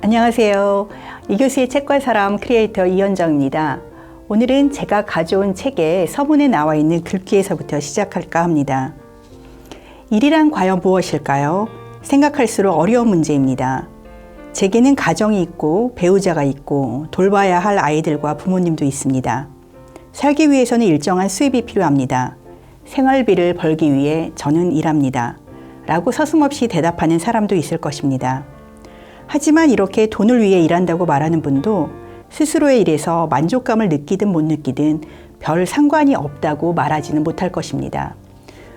안녕하세요. 이교수의 책과 사람 크리에이터 이현정입니다. 오늘은 제가 가져온 책에 서문에 나와 있는 글귀에서부터 시작할까 합니다. 일이란 과연 무엇일까요? 생각할수록 어려운 문제입니다. 제게는 가정이 있고 배우자가 있고 돌봐야 할 아이들과 부모님도 있습니다. 살기 위해서는 일정한 수입이 필요합니다. 생활비를 벌기 위해 저는 일합니다. 라고 서슴없이 대답하는 사람도 있을 것입니다. 하지만 이렇게 돈을 위해 일한다고 말하는 분도 스스로의 일에서 만족감을 느끼든 못 느끼든 별 상관이 없다고 말하지는 못할 것입니다.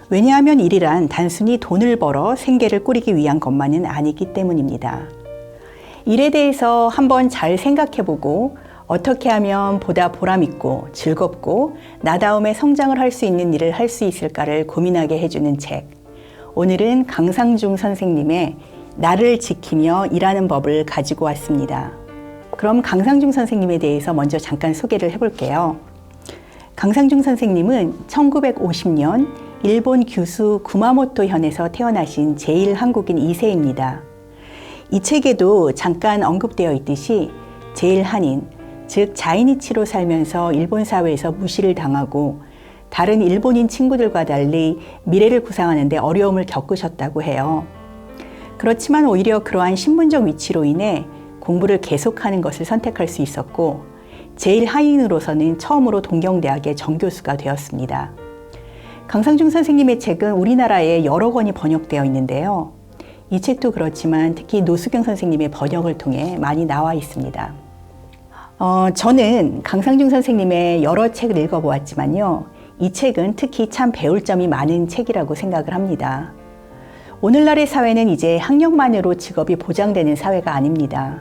왜냐하면 일이란 단순히 돈을 벌어 생계를 꾸리기 위한 것만은 아니기 때문입니다. 일에 대해서 한번 잘 생각해보고 어떻게 하면 보다 보람있고 즐겁고 나다움의 성장을 할 수 있는 일을 할 수 있을까를 고민하게 해주는 책. 오늘은 강상중 선생님의 나를 지키며 일하는 법을 가지고 왔습니다. 그럼 강상중 선생님에 대해서 먼저 잠깐 소개를 해볼게요. 강상중 선생님은 1950년 일본 규슈 구마모토 현에서 태어나신 제1한국인 2세입니다. 이 책에도 잠깐 언급되어 있듯이 제1한인, 즉 자인이치로 살면서 일본 사회에서 무시를 당하고 다른 일본인 친구들과 달리 미래를 구상하는 데 어려움을 겪으셨다고 해요. 그렇지만 오히려 그러한 신분적 위치로 인해 공부를 계속하는 것을 선택할 수 있었고 제1하인으로서는 처음으로 동경대학의 정교수가 되었습니다. 강상중 선생님의 책은 우리나라에 여러 권이 번역되어 있는데요. 이 책도 그렇지만 특히 노수경 선생님의 번역을 통해 많이 나와 있습니다. 저는 강상중 선생님의 여러 책을 읽어보았지만요. 이 책은 특히 참 배울 점이 많은 책이라고 생각을 합니다. 오늘날의 사회는 이제 학력만으로 직업이 보장되는 사회가 아닙니다.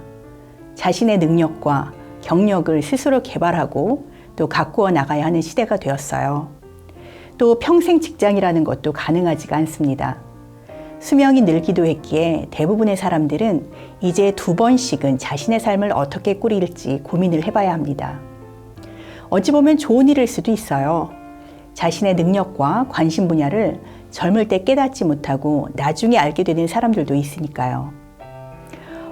자신의 능력과 경력을 스스로 개발하고 또 가꾸어 나가야 하는 시대가 되었어요. 또 평생 직장이라는 것도 가능하지가 않습니다. 수명이 늘기도 했기에 대부분의 사람들은 이제 2번씩은 자신의 삶을 어떻게 꾸릴지 고민을 해봐야 합니다. 어찌 보면 좋은 일일 수도 있어요. 자신의 능력과 관심 분야를 젊을 때 깨닫지 못하고 나중에 알게 되는 사람들도 있으니까요.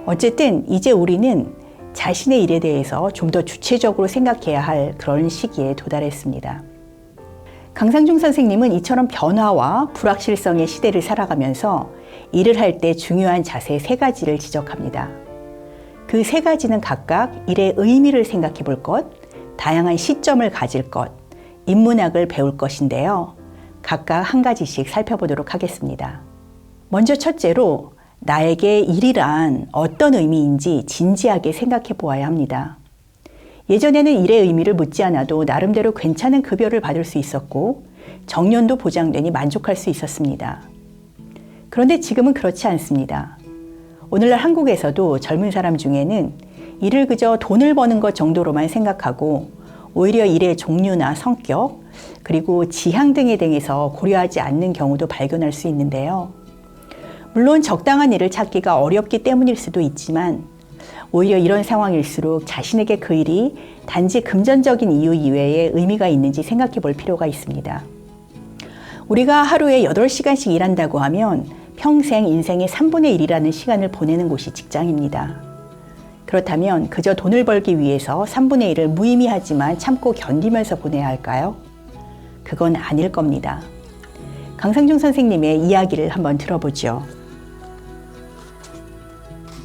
어쨌든 이제 우리는 자신의 일에 대해서 좀 더 주체적으로 생각해야 할 그런 시기에 도달했습니다. 강상중 선생님은 이처럼 변화와 불확실성의 시대를 살아가면서 일을 할 때 중요한 자세 3가지를 지적합니다. 그 3가지는 각각 일의 의미를 생각해 볼 것, 다양한 시점을 가질 것, 인문학을 배울 것인데요. 각각 한 가지씩 살펴보도록 하겠습니다. 먼저 첫째로 나에게 일이란 어떤 의미인지 진지하게 생각해 보아야 합니다. 예전에는 일의 의미를 묻지 않아도 나름대로 괜찮은 급여를 받을 수 있었고 정년도 보장되니 만족할 수 있었습니다. 그런데 지금은 그렇지 않습니다. 오늘날 한국에서도 젊은 사람 중에는 일을 그저 돈을 버는 것 정도로만 생각하고 오히려 일의 종류나 성격 그리고 지향 등에 대해서 고려하지 않는 경우도 발견할 수 있는데요. 물론 적당한 일을 찾기가 어렵기 때문일 수도 있지만 오히려 이런 상황일수록 자신에게 그 일이 단지 금전적인 이유 이외에 의미가 있는지 생각해 볼 필요가 있습니다. 우리가 하루에 8시간씩 일한다고 하면 평생 인생의 3분의 1이라는 시간을 보내는 곳이 직장입니다. 그렇다면 그저 돈을 벌기 위해서 3분의 1을 무의미하지만 참고 견디면서 보내야 할까요? 그건 아닐 겁니다. 강상중 선생님의 이야기를 한번 들어보죠.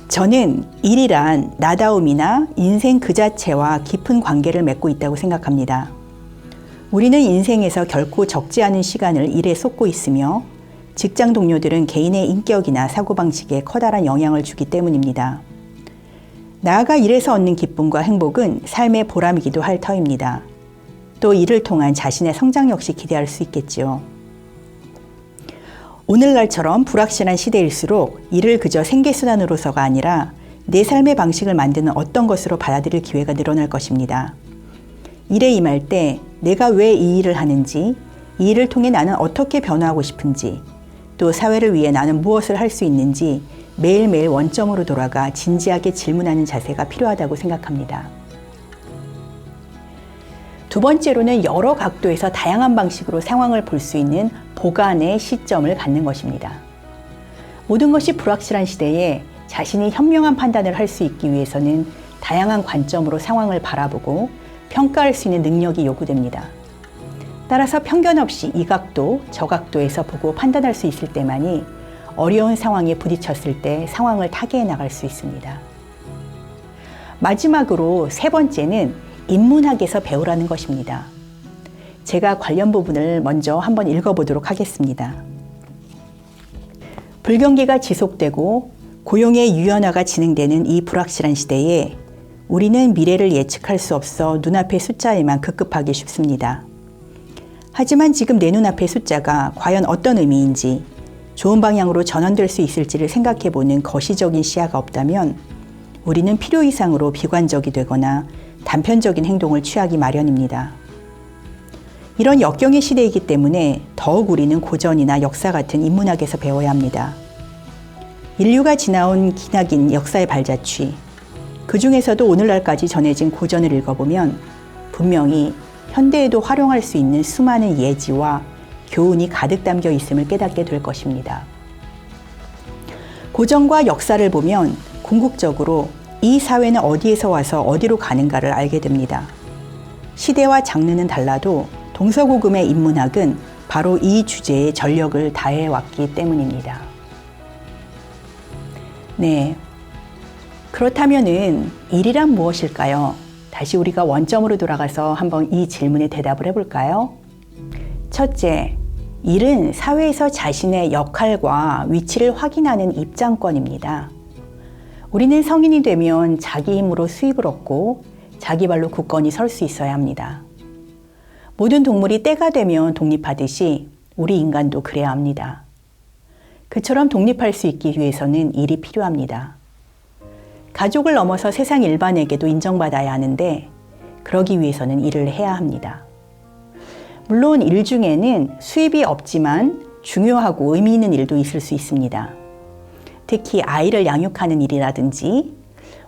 저는 일이란 나다움이나 인생 그 자체와 깊은 관계를 맺고 있다고 생각합니다. 우리는 인생에서 결코 적지 않은 시간을 일에 쏟고 있으며 직장 동료들은 개인의 인격이나 사고방식에 커다란 영향을 주기 때문입니다. 나아가 일에서 얻는 기쁨과 행복은 삶의 보람이기도 할 터입니다. 또 이를 통한 자신의 성장 역시 기대할 수 있겠지요. 오늘날처럼 불확실한 시대일수록 일을 그저 생계수단으로서가 아니라 내 삶의 방식을 만드는 어떤 것으로 받아들일 기회가 늘어날 것입니다. 일에 임할 때 내가 왜 이 일을 하는지, 이 일을 통해 나는 어떻게 변화하고 싶은지, 또 사회를 위해 나는 무엇을 할 수 있는지 매일매일 원점으로 돌아가 진지하게 질문하는 자세가 필요하다고 생각합니다. 2번째로는 여러 각도에서 다양한 방식으로 상황을 볼 수 있는 보관의 시점을 갖는 것입니다. 모든 것이 불확실한 시대에 자신이 현명한 판단을 할 수 있기 위해서는 다양한 관점으로 상황을 바라보고 평가할 수 있는 능력이 요구됩니다. 따라서 편견 없이 이 각도, 저 각도에서 보고 판단할 수 있을 때만이 어려운 상황에 부딪혔을 때 상황을 타개해 나갈 수 있습니다. 마지막으로 세 번째는 인문학에서 배우라는 것입니다. 제가 관련 부분을 먼저 한번 읽어보도록 하겠습니다. 불경기가 지속되고 고용의 유연화가 진행되는 이 불확실한 시대에 우리는 미래를 예측할 수 없어 눈앞의 숫자에만 급급하기 쉽습니다. 하지만 지금 내 눈앞의 숫자가 과연 어떤 의미인지 좋은 방향으로 전환될 수 있을지를 생각해보는 거시적인 시야가 없다면 우리는 필요 이상으로 비관적이 되거나 단편적인 행동을 취하기 마련입니다. 이런 역경의 시대이기 때문에 더욱 우리는 고전이나 역사 같은 인문학에서 배워야 합니다. 인류가 지나온 기나긴 역사의 발자취, 그 중에서도 오늘날까지 전해진 고전을 읽어보면 분명히 현대에도 활용할 수 있는 수많은 예지와 교훈이 가득 담겨 있음을 깨닫게 될 것입니다. 고전과 역사를 보면 궁극적으로 이 사회는 어디에서 와서 어디로 가는가를 알게 됩니다. 시대와 장르는 달라도 동서고금의 인문학은 바로 이 주제에 전력을 다해왔기 때문입니다. 네. 그렇다면은 일이란 무엇일까요? 다시 우리가 원점으로 돌아가서 한번 이 질문에 대답을 해볼까요? 첫째, 일은 사회에서 자신의 역할과 위치를 확인하는 입장권입니다. 우리는 성인이 되면 자기 힘으로 수입을 얻고 자기 발로 굳건히 설 수 있어야 합니다. 모든 동물이 때가 되면 독립하듯이 우리 인간도 그래야 합니다. 그처럼 독립할 수 있기 위해서는 일이 필요합니다. 가족을 넘어서 세상 일반에게도 인정받아야 하는데 그러기 위해서는 일을 해야 합니다. 물론 일 중에는 수입이 없지만 중요하고 의미 있는 일도 있을 수 있습니다. 특히 아이를 양육하는 일이라든지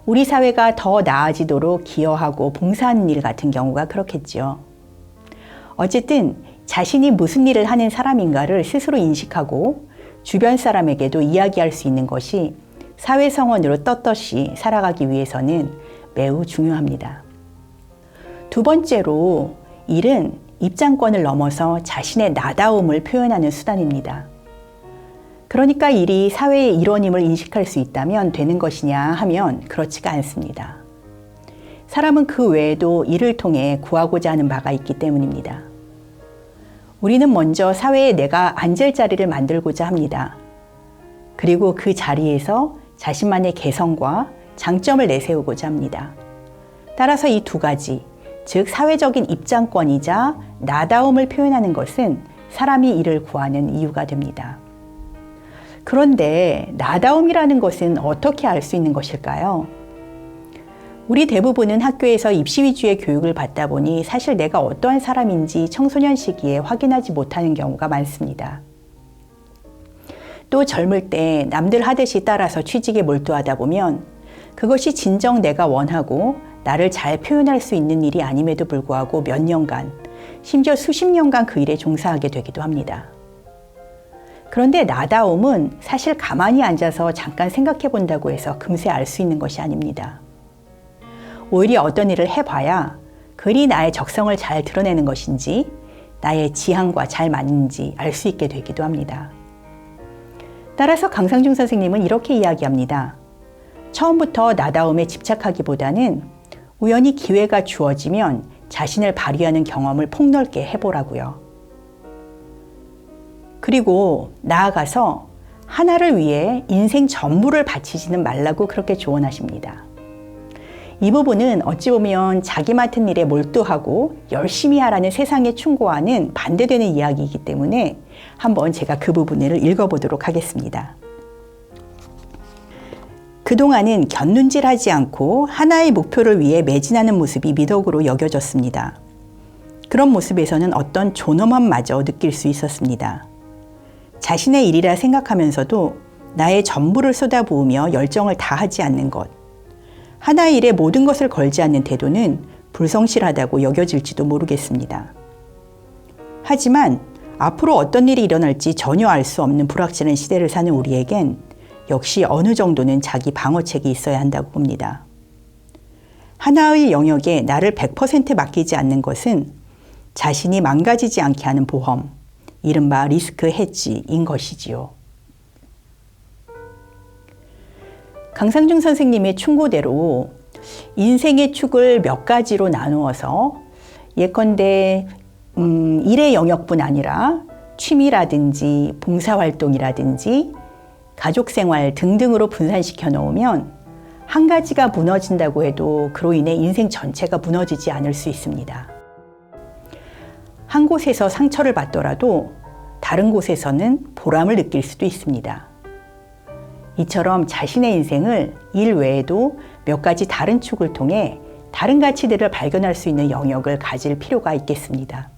우리 사회가 더 나아지도록 기여하고 봉사하는 일 같은 경우가 그렇겠죠. 어쨌든 자신이 무슨 일을 하는 사람인가를 스스로 인식하고 주변 사람에게도 이야기할 수 있는 것이 사회 성원으로 떳떳이 살아가기 위해서는 매우 중요합니다. 두 번째로 일은 입장권을 넘어서 자신의 나다움을 표현하는 수단입니다. 그러니까 일이 사회의 일원임을 인식할 수 있다면 되는 것이냐 하면 그렇지가 않습니다. 사람은 그 외에도 일을 통해 구하고자 하는 바가 있기 때문입니다. 우리는 먼저 사회에 내가 앉을 자리를 만들고자 합니다. 그리고 그 자리에서 자신만의 개성과 장점을 내세우고자 합니다. 따라서 이 두 가지, 즉 사회적인 입장권이자 나다움을 표현하는 것은 사람이 이를 구하는 이유가 됩니다. 그런데 나다움이라는 것은 어떻게 알 수 있는 것일까요? 우리 대부분은 학교에서 입시 위주의 교육을 받다 보니 사실 내가 어떠한 사람인지 청소년 시기에 확인하지 못하는 경우가 많습니다. 또 젊을 때 남들 하듯이 따라서 취직에 몰두하다 보면 그것이 진정 내가 원하고 나를 잘 표현할 수 있는 일이 아님에도 불구하고 몇 년간, 심지어 수십 년간 그 일에 종사하게 되기도 합니다. 그런데 나다움은 사실 가만히 앉아서 잠깐 생각해 본다고 해서 금세 알 수 있는 것이 아닙니다. 오히려 어떤 일을 해봐야 그 일이 나의 적성을 잘 드러내는 것인지 나의 지향과 잘 맞는지 알 수 있게 되기도 합니다. 따라서 강상중 선생님은 이렇게 이야기합니다. 처음부터 나다움에 집착하기보다는 우연히 기회가 주어지면 자신을 발휘하는 경험을 폭넓게 해보라고요. 그리고 나아가서 하나를 위해 인생 전부를 바치지는 말라고 그렇게 조언하십니다. 이 부분은 어찌 보면 자기 맡은 일에 몰두하고 열심히 하라는 세상의 충고와는 반대되는 이야기이기 때문에 한번 제가 그 부분을 읽어보도록 하겠습니다. 그동안은 곁눈질하지 않고 하나의 목표를 위해 매진하는 모습이 미덕으로 여겨졌습니다. 그런 모습에서는 어떤 존엄함마저 느낄 수 있었습니다. 자신의 일이라 생각하면서도 나의 전부를 쏟아부으며 열정을 다하지 않는 것, 하나의 일에 모든 것을 걸지 않는 태도는 불성실하다고 여겨질지도 모르겠습니다. 하지만 앞으로 어떤 일이 일어날지 전혀 알 수 없는 불확실한 시대를 사는 우리에겐 역시 어느 정도는 자기 방어책이 있어야 한다고 봅니다. 하나의 영역에 나를 100% 맡기지 않는 것은 자신이 망가지지 않게 하는 보험, 이른바 리스크 헤지인 것이지요. 강상중 선생님의 충고대로 인생의 축을 몇 가지로 나누어서 예컨대 일의 영역뿐 아니라 취미라든지 봉사활동이라든지 가족생활 등등으로 분산시켜 놓으면 한 가지가 무너진다고 해도 그로 인해 인생 전체가 무너지지 않을 수 있습니다. 한 곳에서 상처를 받더라도 다른 곳에서는 보람을 느낄 수도 있습니다. 이처럼 자신의 인생을 일 외에도 몇 가지 다른 축을 통해 다른 가치들을 발견할 수 있는 영역을 가질 필요가 있겠습니다.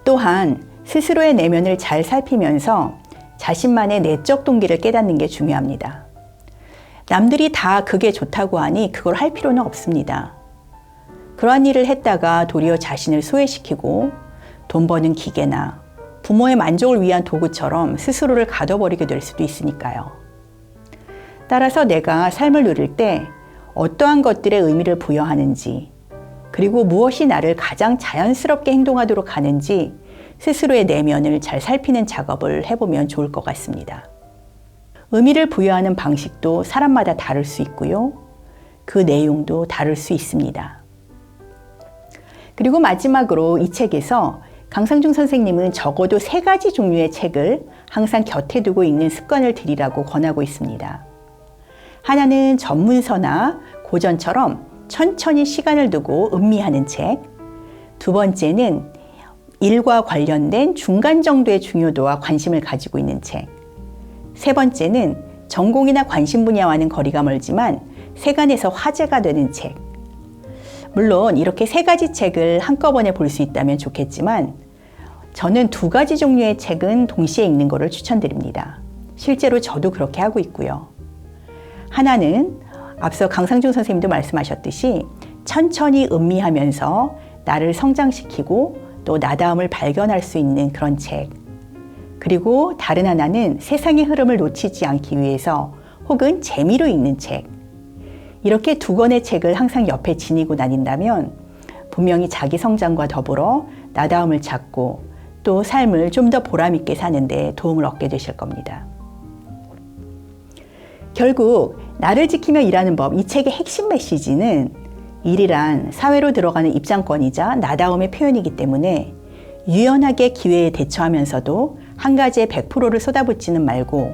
또한 스스로의 내면을 잘 살피면서 자신만의 내적 동기를 깨닫는 게 중요합니다. 남들이 다 그게 좋다고 하니 그걸 할 필요는 없습니다. 그러한 일을 했다가 도리어 자신을 소외시키고 돈 버는 기계나 부모의 만족을 위한 도구처럼 스스로를 가둬버리게 될 수도 있으니까요. 따라서 내가 삶을 누릴 때 어떠한 것들에 의미를 부여하는지, 그리고 무엇이 나를 가장 자연스럽게 행동하도록 하는지 스스로의 내면을 잘 살피는 작업을 해보면 좋을 것 같습니다. 의미를 부여하는 방식도 사람마다 다를 수 있고요. 그 내용도 다를 수 있습니다. 그리고 마지막으로 이 책에서 강상중 선생님은 적어도 3가지 종류의 책을 항상 곁에 두고 읽는 습관을 들이라고 권하고 있습니다. 하나는 전문서나 고전처럼 천천히 시간을 두고 음미하는 책. 두 번째는 일과 관련된 중간 정도의 중요도와 관심을 가지고 있는 책. 세 번째는 전공이나 관심 분야와는 거리가 멀지만 세간에서 화제가 되는 책. 물론 이렇게 3가지 책을 한꺼번에 볼 수 있다면 좋겠지만 저는 2가지 종류의 책은 동시에 읽는 것을 추천드립니다. 실제로 저도 그렇게 하고 있고요. 하나는 앞서 강상중 선생님도 말씀하셨듯이 천천히 음미하면서 나를 성장시키고 또 나다움을 발견할 수 있는 그런 책. 그리고 다른 하나는 세상의 흐름을 놓치지 않기 위해서 혹은 재미로 읽는 책. 이렇게 2권의 책을 항상 옆에 지니고 다닌다면 분명히 자기 성장과 더불어 나다움을 찾고 또 삶을 좀 더 보람있게 사는 데 도움을 얻게 되실 겁니다. 결국 나를 지키며 일하는 법, 이 책의 핵심 메시지는 일이란 사회로 들어가는 입장권이자 나다움의 표현이기 때문에 유연하게 기회에 대처하면서도 한 가지에 100%를 쏟아붓지는 말고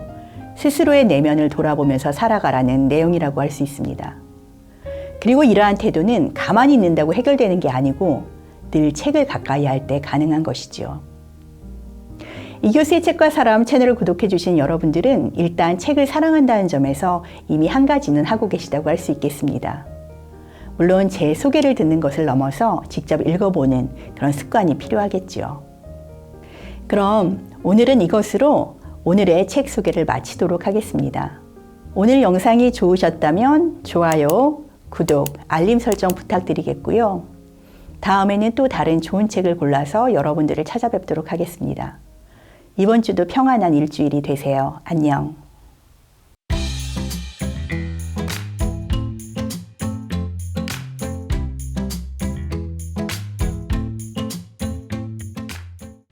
스스로의 내면을 돌아보면서 살아가라는 내용이라고 할 수 있습니다. 그리고 이러한 태도는 가만히 있는다고 해결되는 게 아니고 늘 책을 가까이 할 때 가능한 것이지요. 이 교수의 책과 사람 채널을 구독해 주신 여러분들은 일단 책을 사랑한다는 점에서 이미 한 가지는 하고 계시다고 할 수 있겠습니다. 물론 제 소개를 듣는 것을 넘어서 직접 읽어보는 그런 습관이 필요하겠지요. 그럼 오늘은 이것으로 오늘의 책 소개를 마치도록 하겠습니다. 오늘 영상이 좋으셨다면 좋아요, 구독, 알림 설정 부탁드리겠고요. 다음에는 또 다른 좋은 책을 골라서 여러분들을 찾아뵙도록 하겠습니다. 이번 주도 평안한 일주일이 되세요. 안녕.